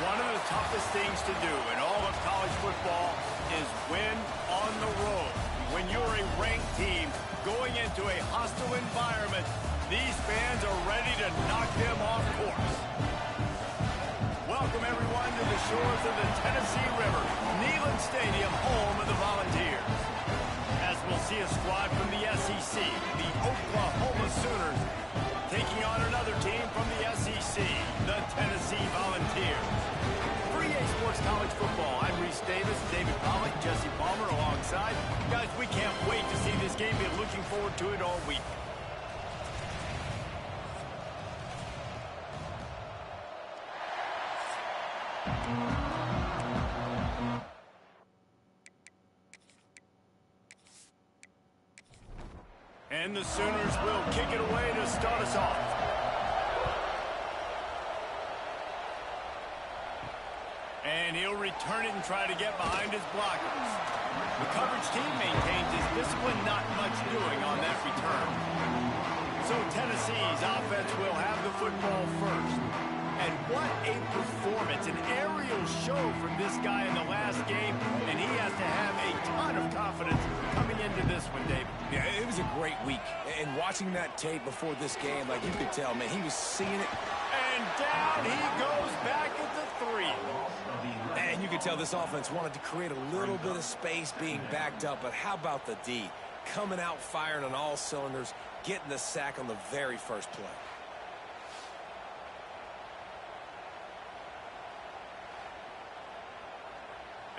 One of the toughest things to do in all of college football is win on the road. When you're a ranked team going into a hostile environment, these fans are ready to knock them off course. Welcome, everyone, to the shores of the Tennessee River, Neyland Stadium, home of the Volunteers. As we'll see a squad from the SEC, the Oklahoma Sooners, taking on another team from the SEC, the Tennessee Volunteers. For EA Sports College Football, I'm Reese Davis, David Pollack, Jesse Palmer alongside. Guys, we can't wait to see this game. Been looking forward to it all week. And the Sooners will kick it away to start us off. And he'll return it and try to get behind his blockers. The coverage team maintains his discipline, not much doing on that return. So Tennessee's offense will have the football first. And what a performance, an aerial show from this guy in the last game, and he has to have a ton of confidence coming into this one, David. Yeah, it was a great week. And watching that tape before this game, like you could tell, man, he was seeing it. And down he goes back at the 3. And you could tell this offense wanted to create a little bit of space being backed up, but how about the D? Coming out firing on all cylinders, getting the sack on the very first play.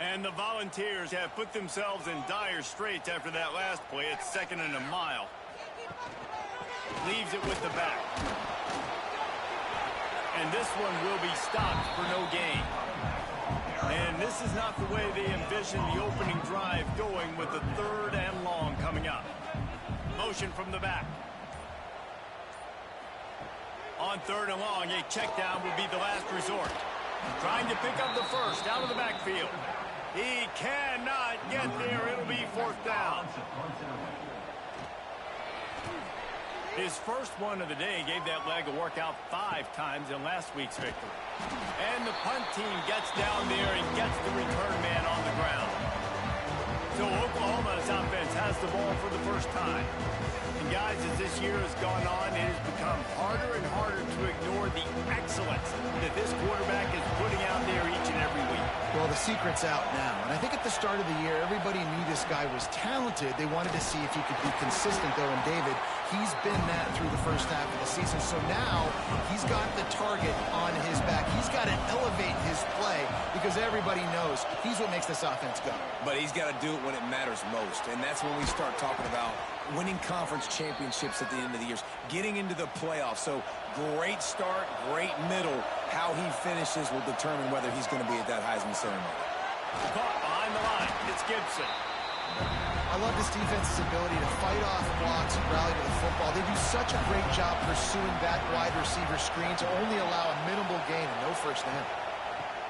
And the Volunteers have put themselves in dire straits after that last play. It's 2nd and a mile. Leaves it with the back. And this one will be stopped for no gain. And this is not the way they envisioned the opening drive going with the 3rd and long coming up. Motion from the back. On 3rd and long, a check down will be the last resort. Trying to pick up the first out of the backfield. He cannot get there. It'll be 4th down. His first one of the day gave that leg a workout 5 times in last week's victory. And the punt team gets down there and gets the return man on the ground. So Oklahoma's offense has the ball for the first time. And guys, as this year has gone on, it has become harder and harder to ignore the excellence that this quarterback is putting out there each and every week. Well, the secret's out now. And I think at the start of the year, everybody knew this guy was talented. They wanted to see if he could be consistent, though. And David, he's been that through the first half of the season. So now he's got the target on his back. He's got to elevate his play because everybody knows he's what makes this offense go. But he's got to do it when it matters most. And that's when we start talking about winning conference championships at the end of the year, getting into the playoffs. So great start, great middle. How he finishes will determine whether he's going to be at that Heisman ceremony. Caught behind the line. It's Gibson. I love this defense's ability to fight off blocks and rally to the football. They do such a great job pursuing that wide receiver screen to only allow a minimal gain and no first down.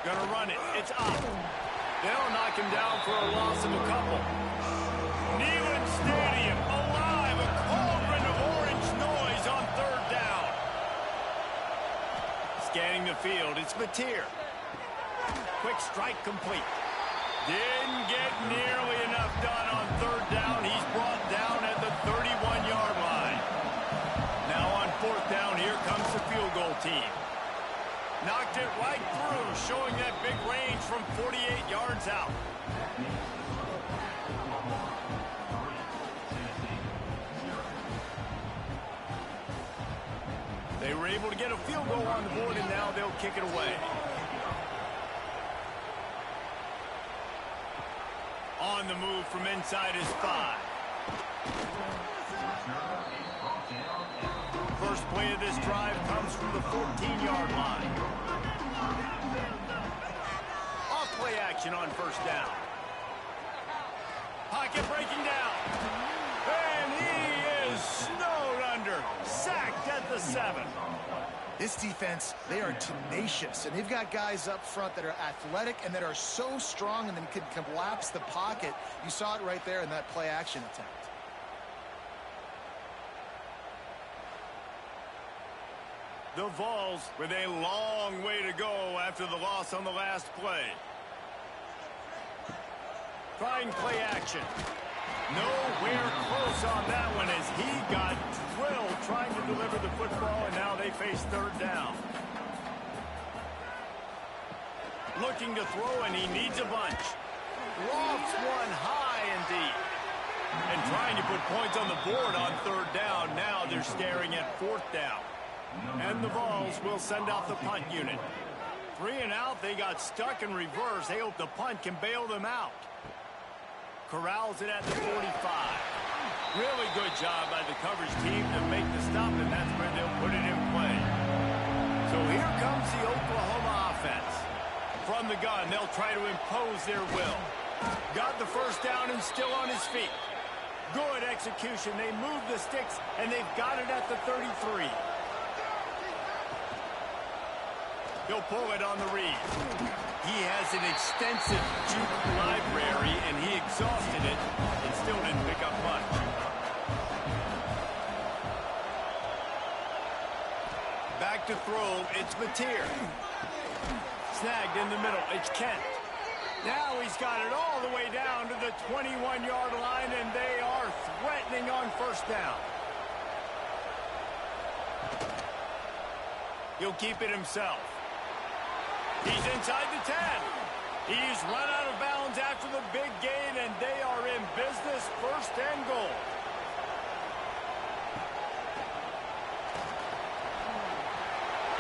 Gonna run it. It's up. They'll knock him down for a loss of a couple. Neyland Stadium alive. A cauldron of orange noise on 3rd down. Scanning the field. It's Mateer. Quick strike complete. Didn't get nearly enough done on 3rd down. He's brought down at the 31-yard line. Now on 4th down, here comes the field goal team. Knocked it right through, showing that big range from 48 yards out. They were able to get a field goal on the board, and now they'll kick it away. On the move from inside his 5. First play of this drive comes from the 14-yard line. Off play action on 1st down. Pocket breaking down. And he is snowed under. Sacked at the 7. This defense, they are tenacious, and they've got guys up front that are athletic and that are so strong and then can collapse the pocket. You saw it right there in that play-action attempt. The Vols with a long way to go after the loss on the last play. Trying play action. Nowhere close on that one as he got drilled trying to deliver the football, and now they face third down. Looking to throw, and he needs a bunch. Lofts one high and deep. And trying to put points on the board on third down. Now they're staring at fourth down. And the Vols will send out the punt unit. 3 and out, they got stuck in reverse. They hope the punt can bail them out. Corrals it at the 45. Really good job by the coverage team to make the stop, and that's where they'll put it in play. So here comes the Oklahoma offense. From the gun, they'll try to impose their will. Got the first down and still on his feet. Good execution. They move the sticks, and they've got it at the 33. He'll pull it on the read. He has an extensive juke library, and he exhausted it and still didn't pick up much. Back to throw, it's Mateer. Snagged in the middle, it's Kent. Now he's got it all the way down to the 21-yard line, and they are threatening on first down. He'll keep it himself. He's inside the 10. He's run out of bounds after the big gain, and they are in business, first and goal.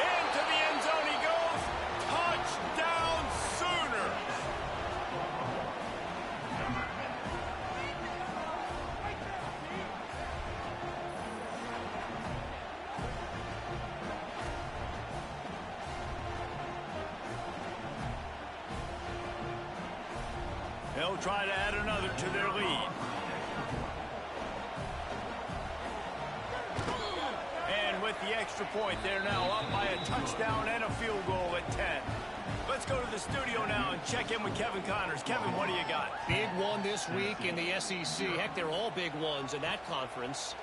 Into the end zone he goes. Touchdown, Sooners. They'll try to add another to their lead. And with the extra point, they're now up by a touchdown and a field goal at 10. Let's go to the studio now and check in with Kevin Connors. Kevin, what do you got? Big one this week in the SEC. Heck, they're all big ones in that conference.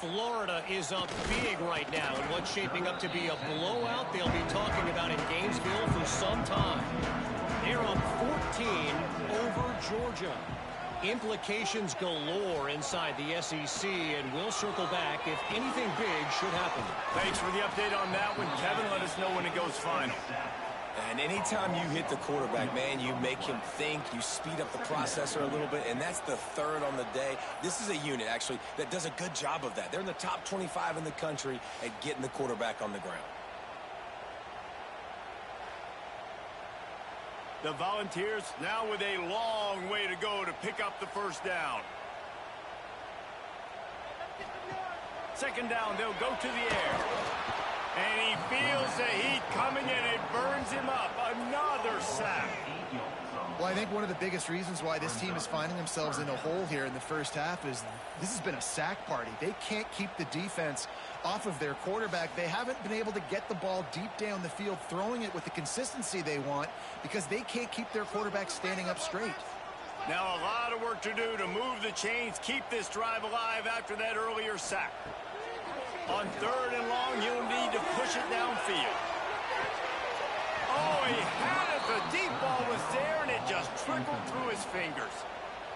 Florida is up big right now in what's shaping up to be a blowout they'll be talking about in Gainesville for some time. They're up 14 over Georgia. Implications galore inside the SEC, and we'll circle back if anything big should happen. Thanks for the update on that one, Kevin. Let us know when it goes final. And anytime you hit the quarterback, man, you make him think, you speed up the processor a little bit, and that's the third on the day. This is a unit, actually, that does a good job of that. They're in the top 25 in the country at getting the quarterback on the ground. The Volunteers now with a long way to go to pick up the first down. Second down, they'll go to the air. And he feels the heat coming, and it burns him up. Another sack. Well, I think one of the biggest reasons why this team is finding themselves in a hole here in the first half is this has been a sack party. They can't keep the defense off of their quarterback. They haven't been able to get the ball deep down the field, throwing it with the consistency they want because they can't keep their quarterback standing up straight. Now a lot of work to do to move the chains, keep this drive alive after that earlier sack. On third and long, he'll need to push it downfield. Oh, he had it. The deep ball was there, and it just trickled through his fingers.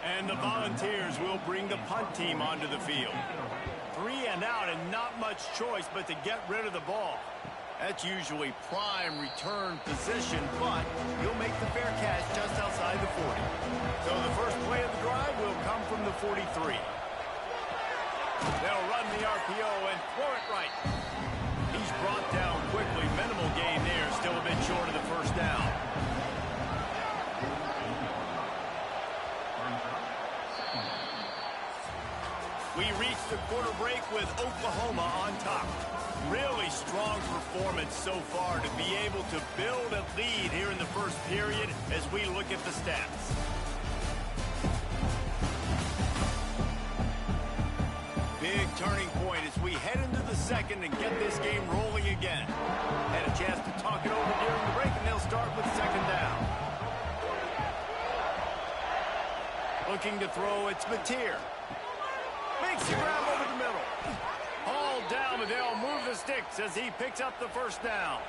And the Volunteers will bring the punt team onto the field. 3 and out, and not much choice but to get rid of the ball. That's usually prime return position, but he'll make the fair catch just outside the 40. So the first play of the drive will come from the 43. They'll run the RPO and throw it right. He's brought down quickly. Minimal gain there. Still a bit short of the first down. We reach the quarter break with Oklahoma on top. Really strong performance so far to be able to build a lead here in the first period as we look at the stats. Big turning point as we head into the second and get this game rolling again. Had a chance to talk it over during the break, and they'll start with second down. Looking to throw, it's Mateer. Makes the grab over the middle. All down, but they'll move the sticks as he picks up the first down.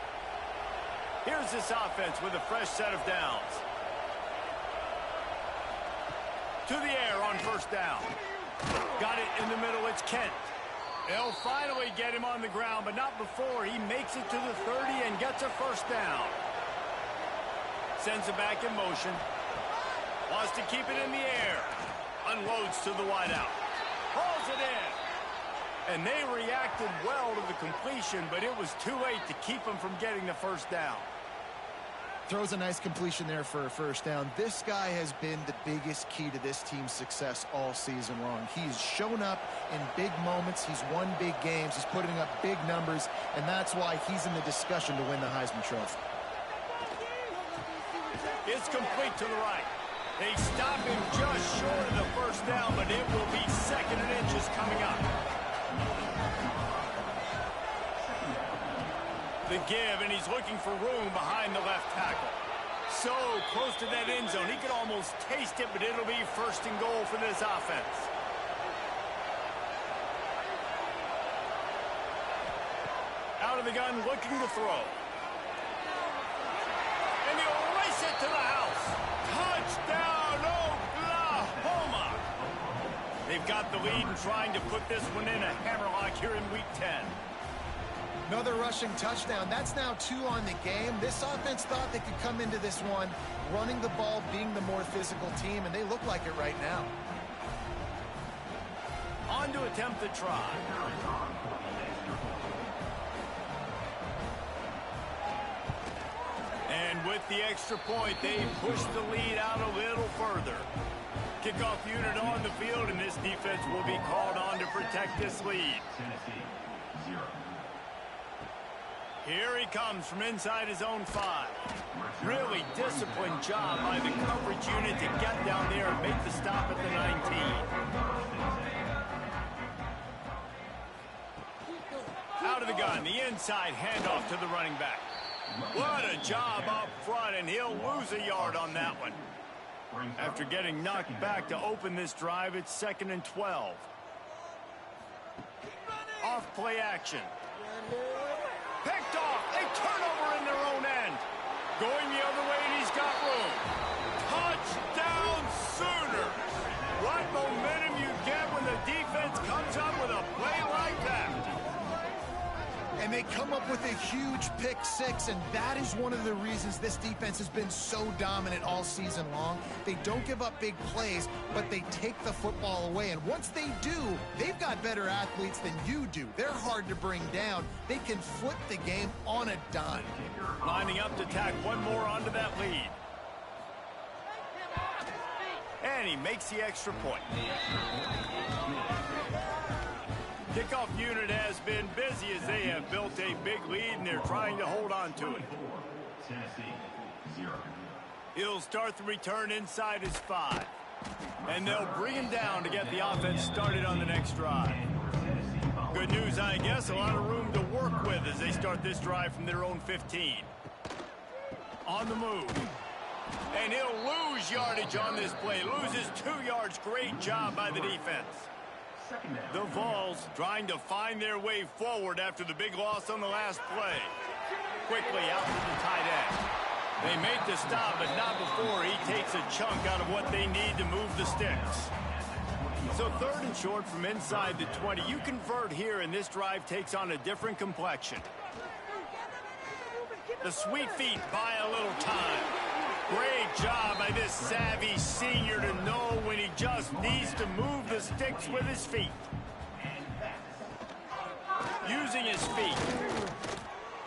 Here's this offense with a fresh set of downs. To the air on first down. Got it in the middle. It's Kent. They'll finally get him on the ground, but not before he makes it to the 30 and gets a first down. Sends it back in motion. Wants to keep it in the air. Unloads to the wideout. Hauls it in. And they reacted well to the completion, but it was too late to keep him from getting the first down. Throws a nice completion there for a first down. This guy has been the biggest key to this team's success all season long. He's shown up in big moments. He's won big games. He's putting up big numbers, and that's why he's in the discussion to win the Heisman Trophy. It's complete to the right. They stop him just short of the first down, but it will be second and inches coming up. The give, and he's looking for room behind the left tackle. So close to that end zone, he could almost taste it, but it'll be first and goal for this offense. Out of the gun, looking to throw. And he'll race it to the house. Touchdown, Oklahoma! They've got the lead and trying to put this one in a hammerlock here in Week 10. Another rushing touchdown. That's now 2 on the game. This offense thought they could come into this one running the ball, being the more physical team, and they look like it right now. On to attempt the try. And with the extra point, they push the lead out a little further. Kickoff unit on the field, and this defense will be called on to protect this lead. Here he comes from inside his own 5. Really disciplined job by the coverage unit to get down there and make the stop at the 19. Out of the gun, the inside handoff to the running back. What a job up front, and he'll lose a yard on that one. After getting knocked back to open this drive, it's 2nd and 12. Off play action. Picked off. A turnover in their own end. Going the other way, and he's got room. Touchdown Sooners. What momentum you get when the defense comes up with a play like that. And they come up with a huge pick 6, and that is one of the reasons this defense has been so dominant all season long. They don't give up big plays, but they take the football away. And once they do, they've got better athletes than you do. They're hard to bring down. They can flip the game on a dime. Lining up to tack one more onto that lead. And he makes the extra point. Kickoff unit has been busy as they have built a big lead, and they're trying to hold on to it. He'll start the return inside his 5. And they'll bring him down to get the offense started on the next drive. Good news, I guess, a lot of room to work with as they start this drive from their own 15. On the move. And he'll lose yardage on this play. Loses 2 yards. Great job by the defense. The Vols trying to find their way forward after the big loss on the last play. Quickly out to the tight end. They make the stop, but not before he takes a chunk out of what they need to move the sticks. So 3rd and short from inside the 20. You convert here, and this drive takes on a different complexion. The sweet feet buy a little time. Great job by this savvy senior to know when he just needs to move the sticks with his feet. Using his feet.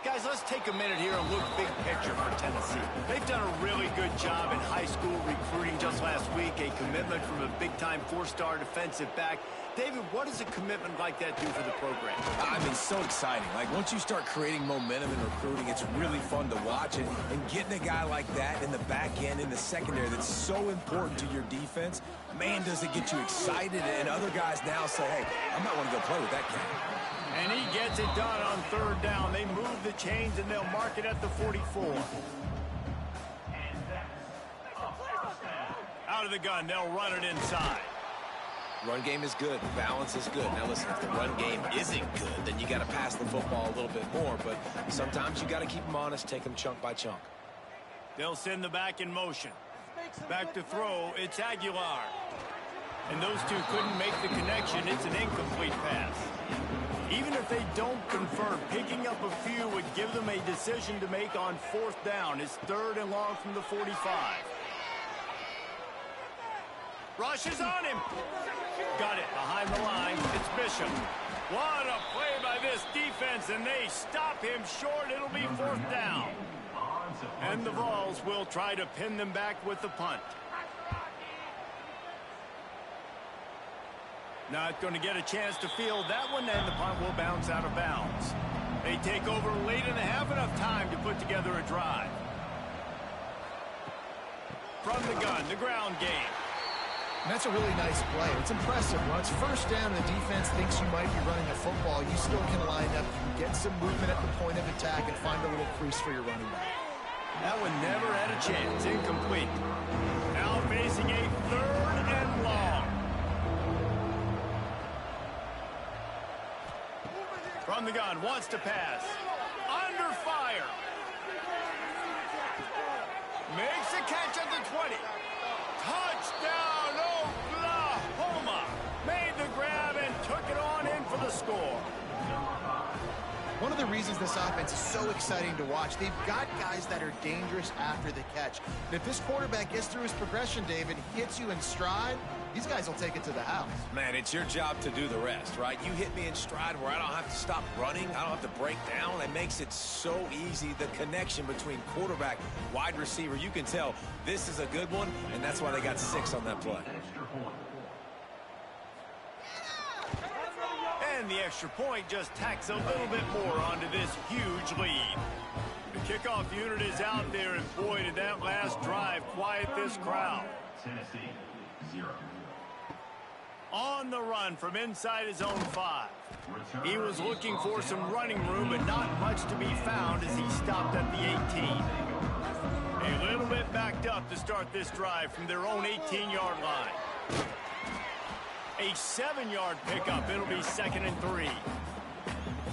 Guys, let's take a minute here and look big picture for Tennessee. They've done a really good job in high school recruiting just last week. A commitment from a big-time 4-star defensive back. David, what does a commitment like that do for the program? I mean, so exciting. Like, once you start creating momentum in recruiting, it's really fun to watch it. And getting a guy like that in the back end, in the secondary, that's so important to your defense, man, does it get you excited. And other guys now say, hey, I'm not going to go play with that guy. And he gets it done on 3rd down. They move the chains, and they'll mark it at the 44. Out of the gun, they'll run it inside. Run game is good. Balance is good. Now, listen, if the run game isn't good, then you got to pass the football a little bit more. But sometimes you got to keep them honest, take them chunk by chunk. They'll send the back in motion. Back to throw, it's Aguilar. And those two couldn't make the connection. It's an incomplete pass. Even if they don't convert, picking up a few would give them a decision to make on 4th down. It's 3rd and long from the 45. Rushes on him. Got it behind the line. It's Bishop. What a play by this defense, and they stop him short. It'll be 4th down. And the Vols will try to pin them back with the punt. Not going to get a chance to field that one, and the punt will bounce out of bounds. They take over late and have enough time to put together a drive. From the gun, the ground game. And that's a really nice play. It's impressive. When it's 1st down and the defense thinks you might be running a football, you still can line up. You can get some movement at the point of attack and find a little crease for your running back. That one never had a chance. Incomplete. Now facing a 3rd and long. From the gun, wants to pass. Under fire. Makes a catch at the 20. Touchdown, Oklahoma. Made the grab and took it on in for the score. One of the reasons this offense is so exciting to watch, they've got guys that are dangerous after the catch. And if this quarterback gets through his progression, David, hits you in stride, these guys will take it to the house. Man, it's your job to do the rest, right? You hit me in stride where I don't have to stop running. I don't have to break down. It makes it so easy. The connection between quarterback, wide receiver, you can tell this is a good one, and that's why they got 6 on that play. And the extra point just tacks a little bit more onto this huge lead. The kickoff unit is out there, and boy, did that last drive quiet this crowd. Tennessee, 0. On the run from inside his own 5. He was looking for some running room, but not much to be found as he stopped at the 18. A little bit backed up to start this drive from their own 18-yard line. A 7-yard pickup. It'll be 2nd and 3.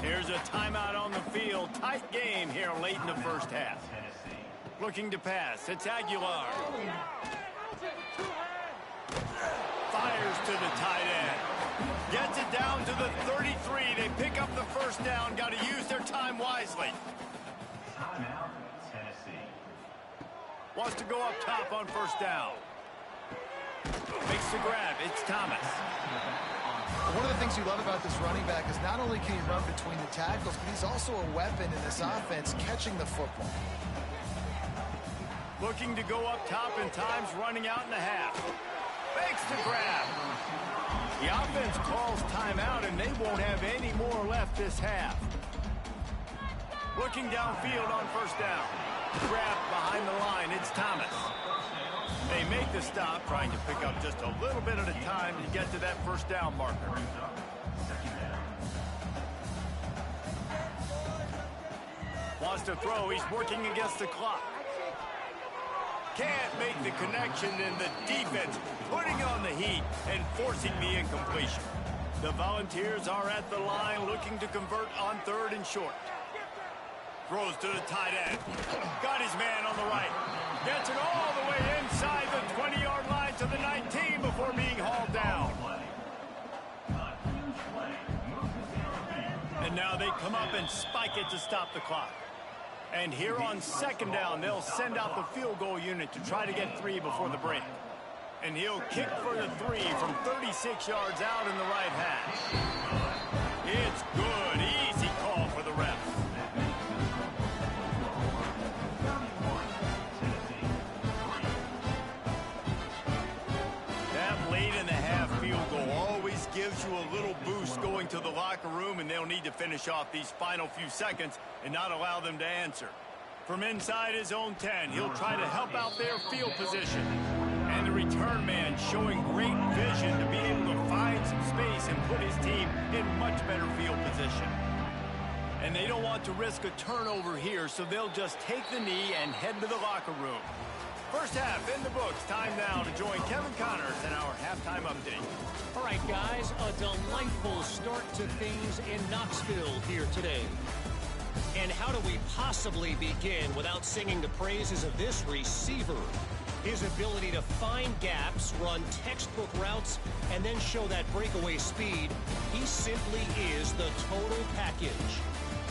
Here's a timeout on the field. Tight game here late in the 1st half. Looking to pass. It's Aguilar. Fires to the tight end. Gets it down to the 33. They pick up the 1st down. Got to use their time wisely. Timeout, Tennessee. Wants to go up top on 1st down. Makes the grab. It's Thomas. One of the things you love about this running back is not only can he run between the tackles, but he's also a weapon in this offense catching the football. Looking to go up top in times, running out in the half. Makes the grab. The offense calls timeout, and they won't have any more left this half. Looking downfield on 1st down. Grab behind the line. It's Thomas. They make the stop, trying to pick up just a little bit at a time to get to that 1st down marker. Wants to throw. He's working against the clock. Can't make the connection, and the defense putting on the heat and forcing the incompletion. The Volunteers are at the line looking to convert on 3rd and short. Throws to the tight end. Got his man on the right. Gets it all the way inside the 20-yard line to the 19 before being hauled down. And now they come up and spike it to stop the clock. And here on 2nd down, they'll send out the field goal unit to try to get 3 before the break. And he'll kick for the 3 from 36 yards out in the right hash. It's good. Easy call for the ref. That late in the half field goal always gives you a little boost going to the locker room, and they'll need to finish off these final few seconds and not allow them to answer. From inside his own 10, he'll try to help out their field position. And the return man showing great vision to be able to find some space and put his team in much better field position. And they don't want to risk a turnover here, so they'll just take the knee and head to the locker room. First half in the books. Time now to join Kevin Connors in our halftime update. All right, guys, a delightful start to things in Knoxville here today. And how do we possibly begin without singing the praises of this receiver? His ability to find gaps, run textbook routes, and then show that breakaway speed. He simply is the total package.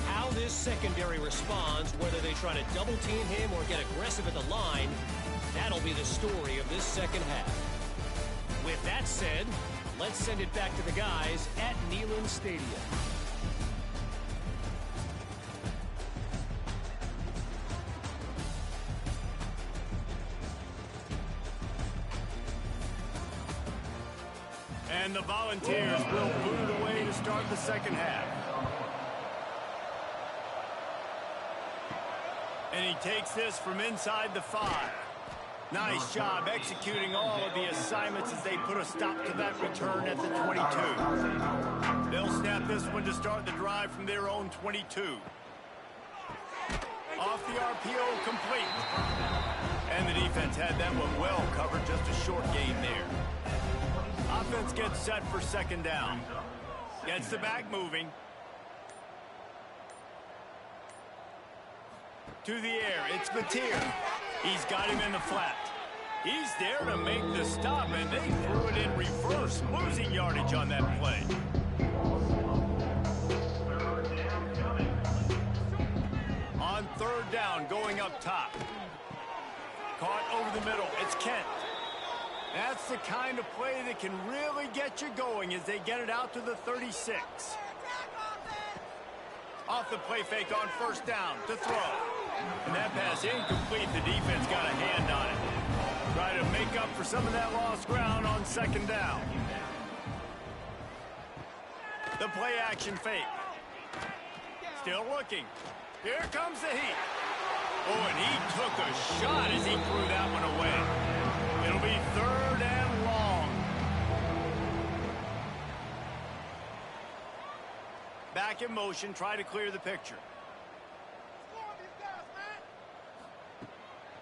How this secondary responds, whether they try to double team him or get aggressive at the line, that'll be the story of this second half. With that said, let's send it back to the guys at Neyland Stadium. And the Volunteers will boot it away to start the second half. And he takes this from inside the 5. Nice job executing all of the assignments as they put a stop to that return at the 22. They'll snap this one to start the drive from their own 22. Off the RPO, complete. And the defense had that one well covered, just a short gain there. Offense gets set for second down. Gets the back moving. To the air, it's Mateer. He's got him in the flat. He's there to make the stop, and they threw it in reverse, losing yardage on that play. On third down, going up top. Caught over the middle, it's Kent. That's the kind of play that can really get you going as they get it out to the 36. Off the play fake on first down to throw. And that pass incomplete. The defense got a hand on it. Try to make up for some of that lost ground on second down. The play action fake. Still looking. Here comes the heat. Oh, and he took a shot as he threw that one away. It'll be third and long. Back in motion, try to clear the picture.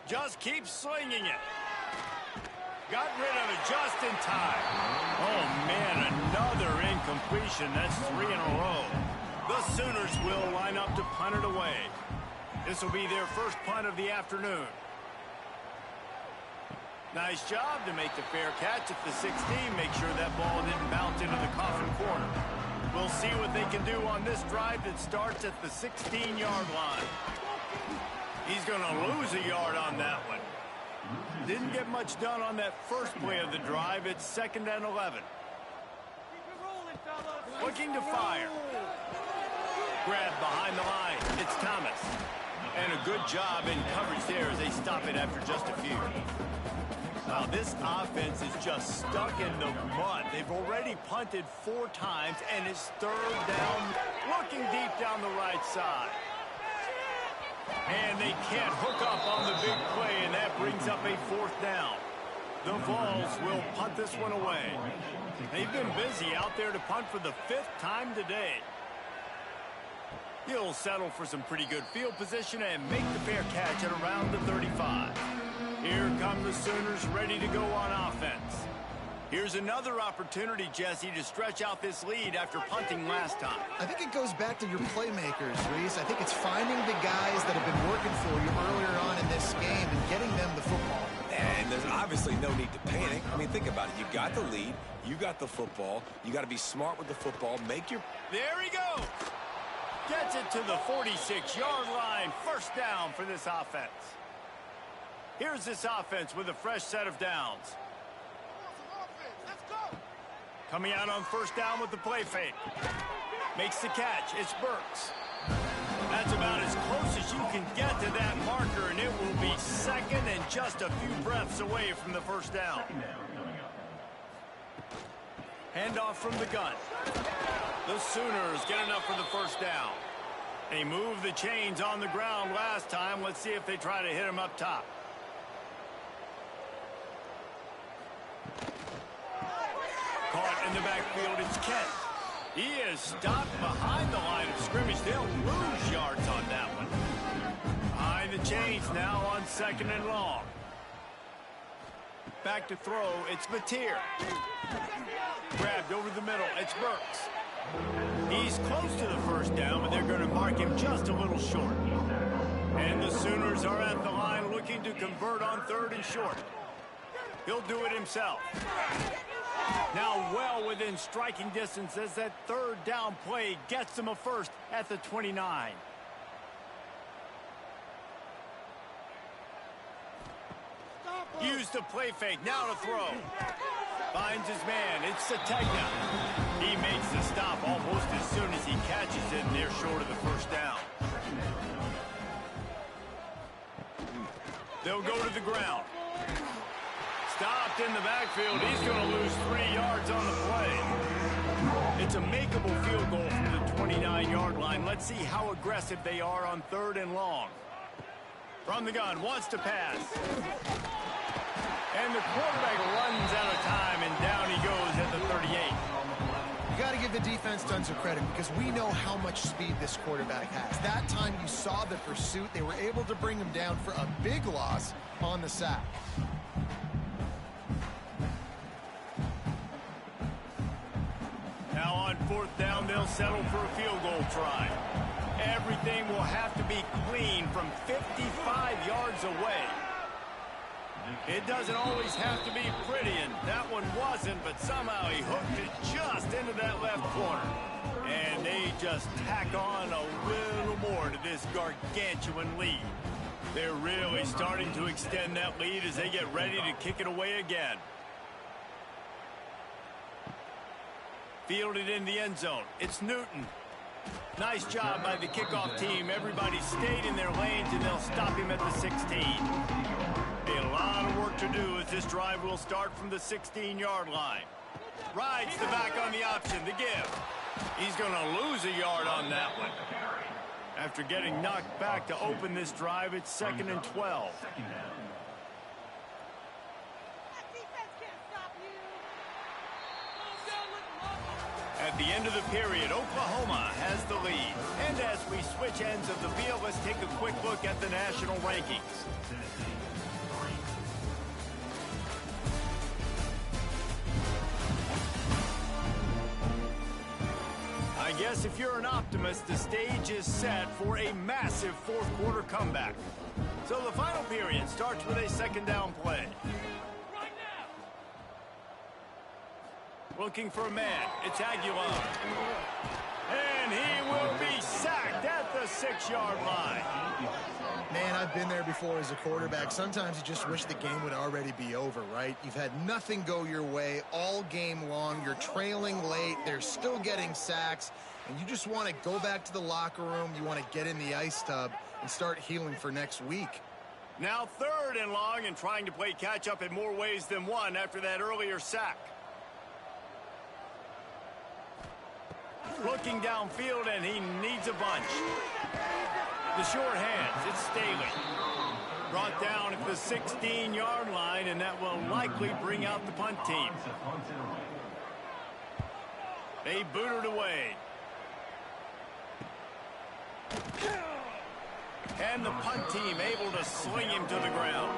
Just keep slinging it. Got rid of it just in time. Oh, man, another incompletion. That's 3 in a row. The Sooners will line up to punt it away. This will be their first punt of the afternoon. Nice job to make the fair catch at the 16. Make sure that ball didn't bounce into the coffin corner. We'll see what they can do on this drive that starts at the 16-yard line. He's going to lose a yard on that one. Didn't get much done on that first play of the drive. It's 2nd and 11. Looking to fire. Grab behind the line. It's Thomas. And a good job in coverage there as they stop it after just a few. Wow, this offense is just stuck in the mud. They've already punted 4 times, and it's third down, looking deep down the right side. And they can't hook up on the big play, and that brings up a 4th down. The Vols will punt this one away. They've been busy out there to punt for the 5th time today. He'll settle for some pretty good field position and make the fair catch at around the 35. Here come the Sooners ready to go on offense. Here's another opportunity, Jesse, to stretch out this lead after punting last time. I think it goes back to your playmakers, Reese. I think it's finding the guys that have been working for you earlier on in this game and getting them the football. And there's obviously no need to panic. I mean, think about it. You got the lead. You got the football. You got to be smart with the football. Make your... There he goes. Gets it to the 46-yard line. First down for this offense. Here's this offense with a fresh set of downs. Coming out on first down with the play fake. Makes the catch. It's Burks. That's about as close as you can get to that marker, and it will be 2nd and just a few breaths away from the first down. Handoff from the gun. The Sooners get enough for the first down. They moved the chains on the ground last time. Let's see if they try to hit him up top. Caught in the backfield, it's Kent. He is stopped behind the line of scrimmage. They'll lose yards on that one. Behind the chains now on 2nd and long. Back to throw, it's Mateer. Grabbed over the middle, it's Burks. He's close to the first down, but they're going to mark him just a little short. And the Sooners are at the line looking to convert on 3rd and short. He'll do it himself. Now well within striking distance as that 3rd down play gets them a first at the 29. Use the play fake, now to throw. Finds his man, it's Sategna. He makes the stop almost as soon as he catches it, and they're short of the first down. They'll go to the ground. Stopped in the backfield. He's going to lose 3 yards on the play. It's a makeable field goal from the 29-yard line. Let's see how aggressive they are on 3rd and long. From the gun, wants to pass. And the quarterback runs out of time, and down he goes at the 38. You got to give the defense tons of credit because we know how much speed this quarterback has. That time you saw the pursuit. They were able to bring him down for a big loss on the sack. Now on 4th down, they'll settle for a field goal try. Everything will have to be clean from 55 yards away. It doesn't always have to be pretty, and that one wasn't, but somehow he hooked it just into that left corner. And they just tack on a little more to this gargantuan lead. They're really starting to extend that lead as they get ready to kick it away again. Fielded in the end zone. It's Newton. Nice job by the kickoff team. Everybody stayed in their lanes, and they'll stop him at the 16. A lot of work to do as this drive will start from the 16-yard line. Rides the back on the option, the give. He's going to lose a yard on that one. After getting knocked back to open this drive, it's 2nd and 12. At the end of the period, Oklahoma has the lead. And as we switch ends of the field, let's take a quick look at the national rankings. I guess if you're an optimist, the stage is set for a massive 4th quarter comeback. So the final period starts with a 2nd down play. Looking for a man. It's Aguilar. And he will be sacked at the 6-yard line. Man, I've been there before as a quarterback. Sometimes you just wish the game would already be over, right? You've had nothing go your way all game long. You're trailing late. They're still getting sacks. And you just want to go back to the locker room. You want to get in the ice tub and start healing for next week. Now 3rd and long and trying to play catch-up in more ways than one after that earlier sack. Looking downfield, and he needs a bunch. The short hands, it's Staley. Brought down at the 16-yard line, and that will likely bring out the punt team. They boot it away. And the punt team able to sling him to the ground.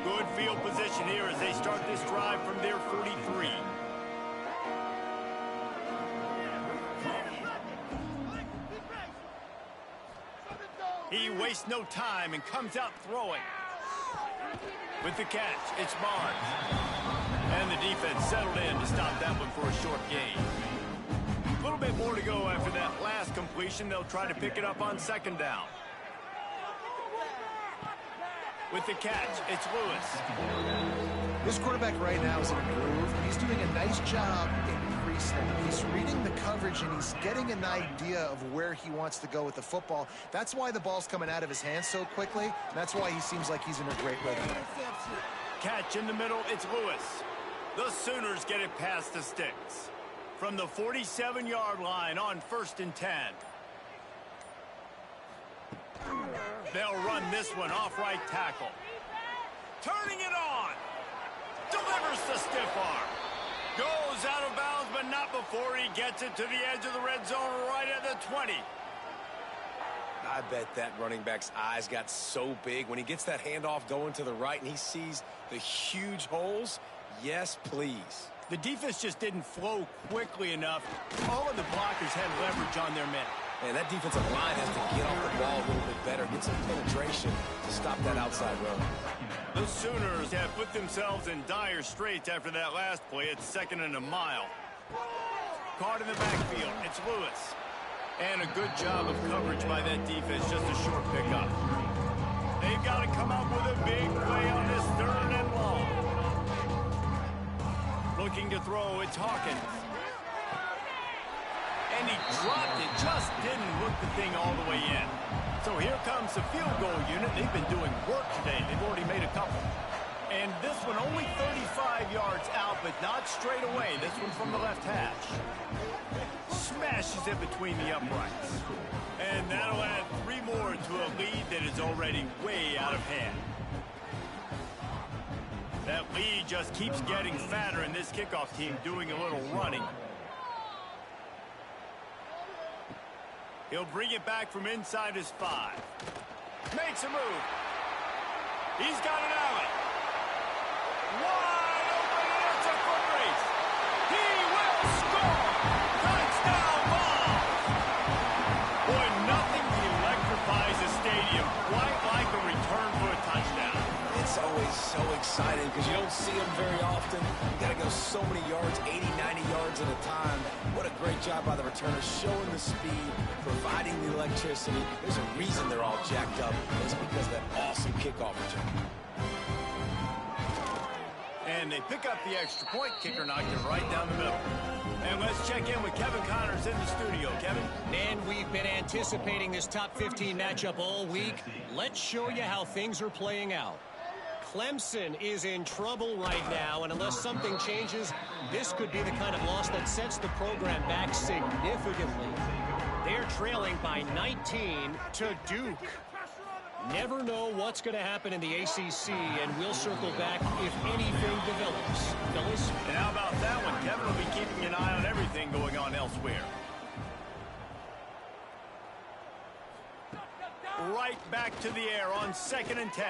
Good field position here as they start this drive from their 43. He wastes no time and comes out throwing. With the catch, it's Barnes. And the defense settled in to stop that one for a short gain. A little bit more to go after that last completion. They'll try to pick it up on 2nd down. With the catch, it's Lewis. This quarterback right now is in a groove. He's doing a nice job in pre-snap. He's reading the coverage, and he's getting an idea of where he wants to go with the football. That's why the ball's coming out of his hands so quickly. And that's why he seems like he's in a great rhythm. Catch in the middle, it's Lewis. The Sooners get it past the sticks. From the 47-yard line on 1st and 10. They'll run this one off right tackle. Turning it on. Delivers the stiff arm. Goes out of bounds, but not before he gets it to the edge of the red zone right at the 20. I bet that running back's eyes got so big when he gets that handoff going to the right and he sees the huge holes. Yes, please. The defense just didn't flow quickly enough. All of the blockers had leverage on their men. And that defensive line has to get off the ball a little bit better, get some penetration to stop that outside run. The Sooners have put themselves in dire straits after that last play. It's 2nd and a mile. Caught in the backfield. It's Lewis. And a good job of coverage by that defense. Just a short pickup. They've got to come up with a big play on this 3rd and long. Looking to throw. It's Hawkins. And he dropped it. Just didn't look the thing all the way in. So here comes the field goal unit. They've been doing work today. They've already made a couple. And this one only 35 yards out, but not straight away. This one from the left hash. Smashes it between the uprights. And that'll add 3 more to a lead that is already way out of hand. That lead just keeps getting fatter, and this kickoff team doing a little running. He'll bring it back from inside his 5. Makes a move. He's got an alley. Wide open, and it's a foot race. He will score. Touchdown ball. Boy, nothing electrifies a stadium quite like a return for a touchdown. It's always so exciting because you don't see them very often. You got to go so many yards, 80, 90 yards at a time. What a great job by the returner, showing the speed, providing the electricity. There's a reason they're all jacked up. It's because of that awesome kickoff return. And they pick up the extra point. Kicker knocked it right down the middle. And let's check in with Kevin Connors in the studio. Kevin? And we've been anticipating this top 15 matchup all week. Let's show you how things are playing out. Clemson is in trouble right now, and unless something changes, this could be the kind of loss that sets the program back significantly. They're trailing by 19 to Duke. Never know what's going to happen in the ACC, and we'll circle back if anything develops. Phyllis? And how about that one? Kevin will be keeping an eye on everything going on elsewhere. Right back to the air on 2nd and 10.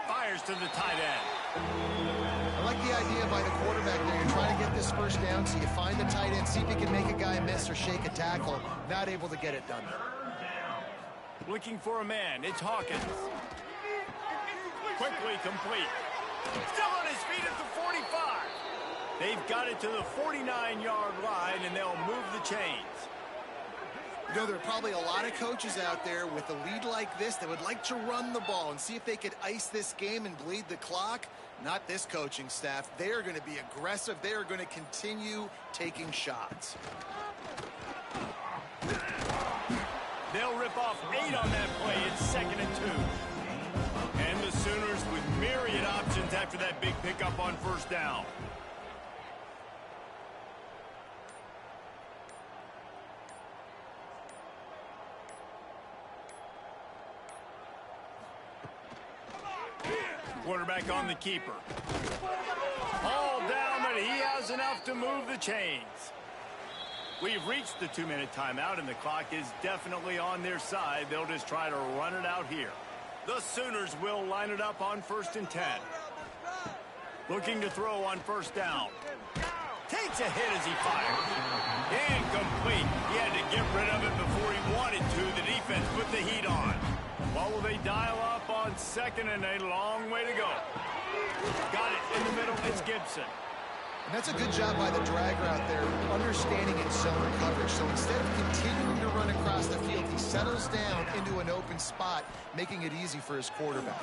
Fires to the tight end. I like the idea by the quarterback there. You're trying to get this first down, so you find the tight end, see if you can make a guy miss or shake a tackle. Not able to get it done. Looking for a man. It's Hawkins. Quickly complete. Still on his feet at the 45. They've got it to the 49-yard line, and they'll move the chains. You know, there are probably a lot of coaches out there with a lead like this that would like to run the ball and see if they could ice this game and bleed the clock. Not this coaching staff. They are going to be aggressive. They are going to continue taking shots. They'll rip off 8 on that play. It's 2nd and 2. And the Sooners with myriad options after that big pickup on first down. Quarterback on the keeper. All down, but he has enough to move the chains. We've reached the 2-minute timeout, and the clock is definitely on their side. They'll just try to run it out here. The Sooners will line it up on 1st and 10. Looking to throw on first down. Takes a hit as he fires. Incomplete. He had to get rid of it before he wanted to. The defense put the heat on. What will they dial up on 2nd and a long way to go? Got it in the middle. It's Gibson. And that's a good job by the drag route there, understanding its zone coverage. So instead of continuing to run across the field, he settles down into an open spot, making it easy for his quarterback.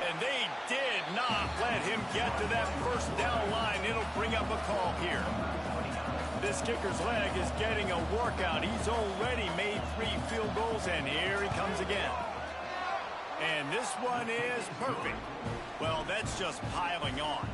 And they did not let him get to that first down line. It'll bring up a call here. This kicker's leg is getting a workout. He's already made 3 field goals, and here he comes again. And this one is perfect. Well, that's just piling on.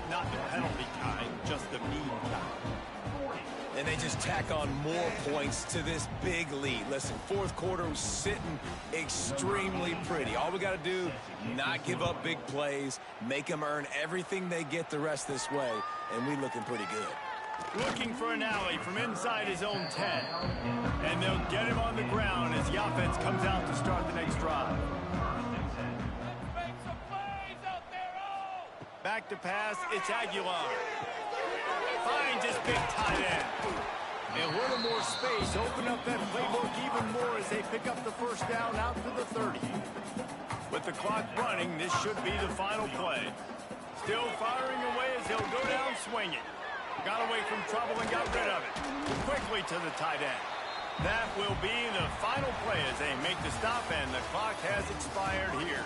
Not the penalty kind, just the mean kind. And they just tack on more points to this big lead. Listen, 4th quarter was sitting extremely pretty. All we got to do, not give up big plays, make them earn everything they get the rest this way, and we looking pretty good. Looking for an alley from inside his own 10. And they'll get him on the ground as the offense comes out to start the next drive. Back to pass, it's Aguilar. Finds his big tight end. And a little more space, open up that playbook even more as they pick up the first down out to the 30. With the clock running, this should be the final play. Still firing away as he'll go down swinging. Got away from trouble and got rid of it. Quickly to the tight end. That will be the final play as they make the stop, and the clock has expired here.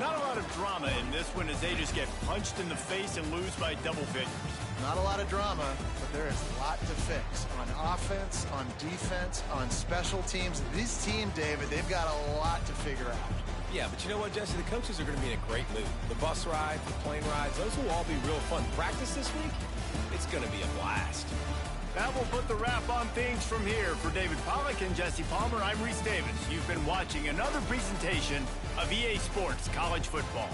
Not a lot of drama in this one as they just get punched in the face and lose by double figures. Not a lot of drama, but there is a lot to fix on offense, on defense, on special teams. This team, David, they've got a lot to figure out. Yeah, but you know what, Jesse? The coaches are going to be in a great mood. The bus rides, the plane rides, those will all be real fun. Practice this week, it's going to be a blast. That will put the wrap on things from here. For David Pollack and Jesse Palmer, I'm Reese Davis. You've been watching another presentation of EA Sports College Football.